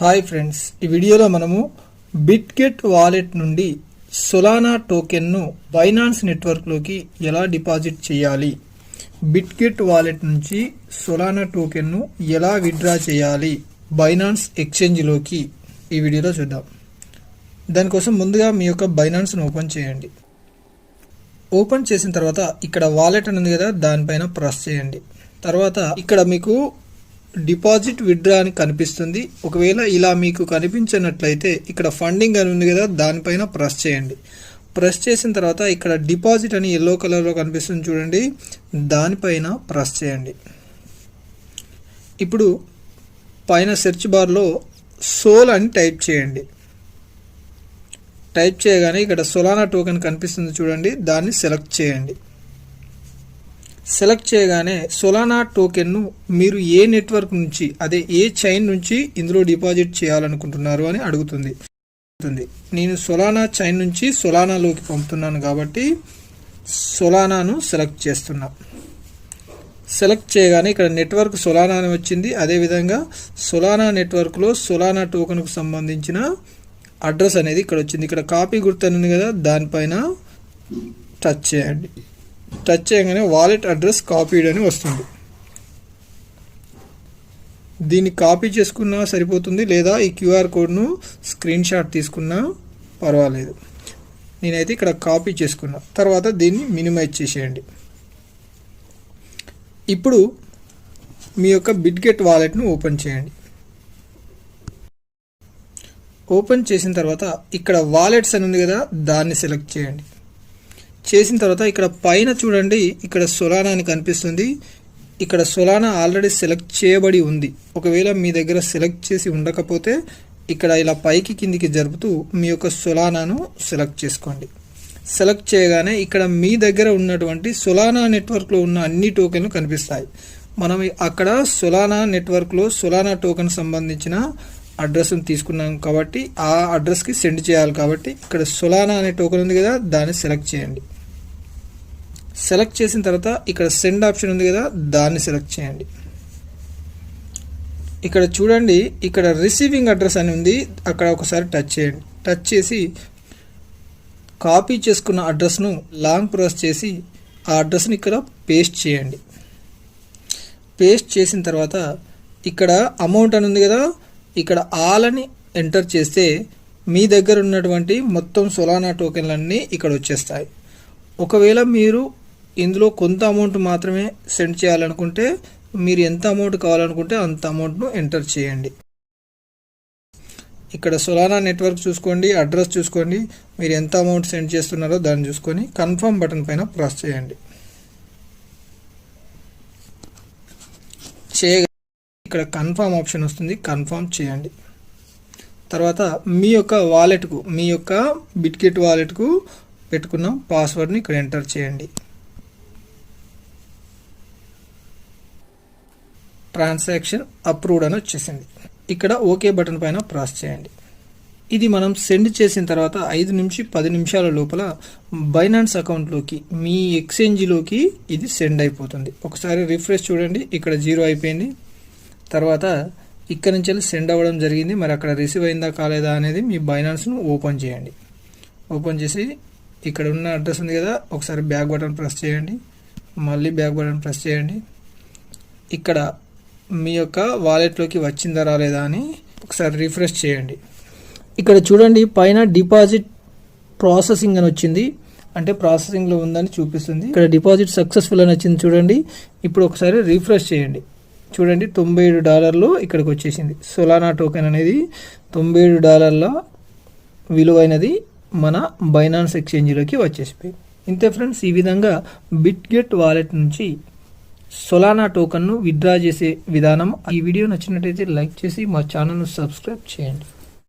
Hi friends, ఈ వీడియోలో మనము బిట్గెట్ వాలెట్ నుండి సోలానా టోకెన్ను బైనాన్స్ నెట్వర్క్లోకి ఎలా డిపాజిట్ చేయాలి, బిట్గెట్ వాలెట్ నుంచి సోలానా టోకెన్ను ఎలా విత్డ్రా చేయాలి బైనాన్స్ ఎక్స్చేంజ్లోకి ఈ వీడియోలో చూద్దాం. దానికోసం ముందుగా మీ యొక్క బైనాన్స్ను ఓపెన్ చేయండి. ఓపెన్ చేసిన తర్వాత ఇక్కడ వాలెట్ అని ఉంది కదా, దానిపైన ప్రెస్ చేయండి. తర్వాత ఇక్కడ మీకు డిపాజిట్ విత్డ్రా అని కనిపిస్తుంది. ఒకవేళ ఇలా మీకు కనిపించినట్లయితే ఇక్కడ ఫండింగ్ అని ఉంది కదా, దానిపైన ప్రెస్ చేయండి. ప్రెస్ చేసిన తర్వాత ఇక్కడ డిపాజిట్ అని ఎల్లో కలర్లో కనిపిస్తుంది చూడండి, దానిపైన ప్రెస్ చేయండి. ఇప్పుడు పైన సెర్చ్ బార్లో సోల్ అని టైప్ చేయండి. టైప్ చేయగానే ఇక్కడ సోలానా టోకెన్ కనిపిస్తుంది చూడండి, దాన్ని సెలెక్ట్ చేయండి. సెలెక్ట్ చేయగానే సోలానా టోకెన్ను మీరు ఏ నెట్వర్క్ నుంచి, అదే ఏ చైన్ నుంచి ఇందులో డిపాజిట్ చేయాలనుకుంటున్నారు అని అడుగుతుంది. నేను సోలానా చైన్ నుంచి సోలానాలోకి పంపుతున్నాను కాబట్టి సోలానాను సెలెక్ట్ చేస్తున్నా. సెలెక్ట్ చేయగానే ఇక్కడ నెట్వర్క్ సోలానా అని వచ్చింది. అదేవిధంగా సోలానా నెట్వర్క్లో సోలానా టోకెన్కు సంబంధించిన అడ్రస్ అనేది ఇక్కడ వచ్చింది. ఇక్కడ కాపీ గుర్తు ఉంది కదా, దానిపైన టచ్ చేయండి. టచ్ చేయగానే వాలెట్ అడ్రస్ కాపీడ్ అని వస్తుంది. దీన్ని కాపీ చేసుకున్నా సరిపోతుంది, లేదా ఈ క్యూఆర్ కోడ్ను స్క్రీన్ షాట్ తీసుకున్నా పర్వాలేదు. నేనైతే ఇక్కడ కాపీ చేసుకున్నా. తర్వాత దీన్ని మినిమైజ్ చేసేయండి. ఇప్పుడు మీ యొక్క బిట్గెట్ వాలెట్ను ఓపెన్ చేయండి. ఓపెన్ చేసిన తర్వాత ఇక్కడ వాలెట్స్ అని ఉంది కదా, దాన్ని సెలెక్ట్ చేయండి. చేసిన తర్వాత ఇక్కడ పైన చూడండి, ఇక్కడ సోలానా అని కనిపిస్తుంది. ఇక్కడ సోలానా ఆల్రెడీ సెలెక్ట్ చేయబడి ఉంది. ఒకవేళ మీ దగ్గర సెలెక్ట్ చేసి ఉండకపోతే ఇక్కడ ఇలా పైకి కిందికి జరుపుతూ మీ యొక్క సోలానాను సెలెక్ట్ చేసుకోండి. సెలెక్ట్ చేయగానే ఇక్కడ మీ దగ్గర ఉన్నటువంటి సోలానా నెట్వర్క్లో ఉన్న అన్ని టోకెన్లు కనిపిస్తాయి. మనం అక్కడ సోలానా నెట్వర్క్లో సోలానా టోకెన్ సంబంధించిన అడ్రస్ని తీసుకున్నాం కాబట్టి ఆ అడ్రస్కి సెండ్ చేయాలి. కాబట్టి ఇక్కడ సోలానా అనే టోకెన్ ఉంది కదా, దాన్ని సెలెక్ట్ చేయండి. సెలెక్ట్ చేసిన తర్వాత ఇక్కడ సెండ్ ఆప్షన్ ఉంది కదా, దాన్ని సెలెక్ట్ చేయండి. ఇక్కడ చూడండి, ఇక్కడ రిసీవింగ్ అడ్రస్ అని ఉంది, అక్కడ ఒకసారి టచ్ చేయండి. టచ్ చేసి కాపీ చేసుకున్న అడ్రస్ను లాంగ్ ప్రెస్ చేసి ఆ అడ్రస్ని ఇక్కడ పేస్ట్ చేయండి. పేస్ట్ చేసిన తర్వాత ఇక్కడ అమౌంట్ అని ఉంది కదా, ఇక్కడ ఆల్ అని ఎంటర్ చేస్తే మీ దగ్గర ఉన్నటువంటి మొత్తం సోలానా టోకెన్లన్నీ ఇక్కడ వచ్చేస్తాయి. ఒకవేళ మీరు ఇందులో కొంత అమౌంట్ మాత్రమే సెండ్ చేయాలనుకుంటే మీరు ఎంత అమౌంట్ కావాలనుకుంటే అంత అమౌంట్ను ఎంటర్ చేయండి. ఇక్కడ సోలానా నెట్వర్క్ చూసుకోండి, అడ్రస్ చూసుకోండి, మీరు ఎంత అమౌంట్ సెండ్ చేస్తున్నారో దాన్ని చూసుకొని కన్ఫర్మ్ బటన్ పైన ప్రెస్ చేయండి. ఇక్కడ కన్ఫర్మ్ ఆప్షన్ వస్తుంది, కన్ఫర్మ్ చేయండి. తర్వాత మీ యొక్క వాలెట్కు, మీ యొక్క బిట్గెట్ వాలెట్కు పెట్టుకున్న పాస్వర్డ్ని ఇక్కడ ఎంటర్ చేయండి. ట్రాన్సాక్షన్ అప్రూవ్డ్ అని వచ్చేసింది. ఇక్కడ ఓకే బటన్ పైన ప్రెస్ చేయండి. ఇది మనం సెండ్ చేసిన తర్వాత 5 నుంచి 10 నిమిషాల లోపల బైనాన్స్ అకౌంట్లోకి, మీ ఎక్స్చేంజ్లోకి ఇది సెండ్ అయిపోతుంది. ఒకసారి రిఫ్రెష్ చూడండి, ఇక్కడ 0 అయిపోయింది. తర్వాత ఇక్కడ నుంచి వెళ్ళి సెండ్ అవ్వడం జరిగింది. మరి అక్కడ రిసీవ్ అయిందా కాలేదా అనేది మీ బైనాన్స్ను ఓపెన్ చేయండి. ఓపెన్ చేసి ఇక్కడ ఉన్న అడ్రస్ ఉంది కదా, ఒకసారి బ్యాక్ బటన్ ప్రెస్ చేయండి. మళ్ళీ బ్యాక్ బటన్ ప్రెస్ చేయండి. ఇక్కడ మీ యొక్క వాలెట్లోకి వచ్చిందా రాలేదా అని ఒకసారి రిఫ్రెష్ చేయండి. ఇక్కడ చూడండి, పైన డిపాజిట్ ప్రాసెసింగ్ అని వచ్చింది, అంటే ప్రాసెసింగ్లో ఉందని చూపిస్తుంది. ఇక్కడ డిపాజిట్ సక్సెస్ఫుల్ అని వచ్చింది చూడండి. ఇప్పుడు ఒకసారి రిఫ్రెష్ చేయండి. చూడంండి, $97 ఇక్కడికి వచ్చేసింది. సోలానా టోకెన్ అనేది $97 విలువైనది మన బైనాన్స్ ఎక్స్చేంజ్లోకి వచ్చేసిపోయింది. ఇంతే ఫ్రెండ్స్, ఈ విధంగా బిట్గెట్ వాలెట్ నుంచి సోలానా టోకెన్ను విత్డ్రా చేసే విధానం. ఈ వీడియో నచ్చినట్టయితే లైక్ చేసి మా ఛానల్ను సబ్స్క్రైబ్ చేయండి.